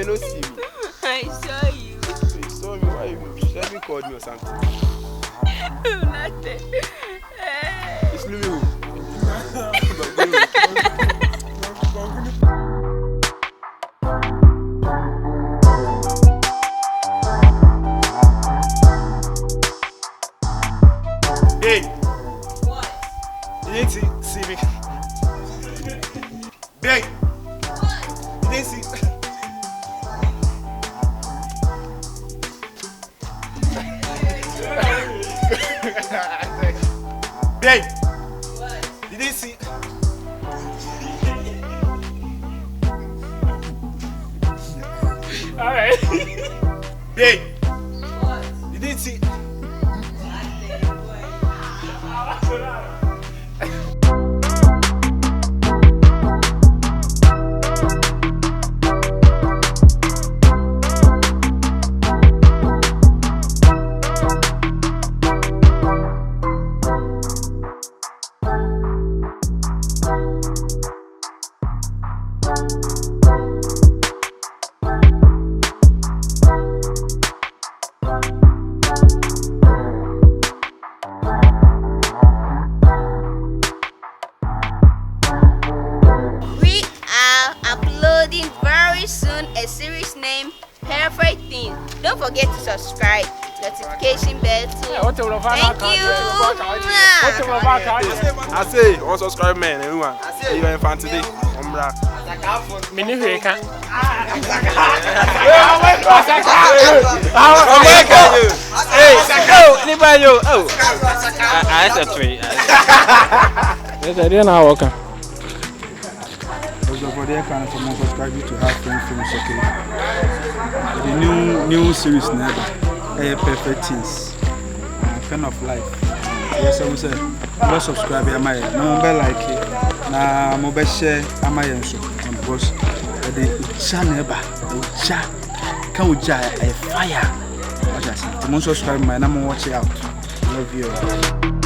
don't see me. I saw you. You saw me. Why you should me called me or something? Nothing. It's Louis. Hey. What? You didn't see me. Hey. What? You didn't see. Hey. What? You didn't see. All right. Hey. What? You didn't see. We are uploading very soon a series named Perfect Things. Don't forget to subscribe. Notification bell too. Thank you. I say, one subscribe man, everyone. You are fan today. Umbra. Subscribe to Have Films, okay? The new series never. Perfect Things. Kind of life. Yes, I will say. Let's subscribe. No more like it. Na more share. Am I so? Because the channel can a fire. What I say? Subscribe. My number watch it out. Love you.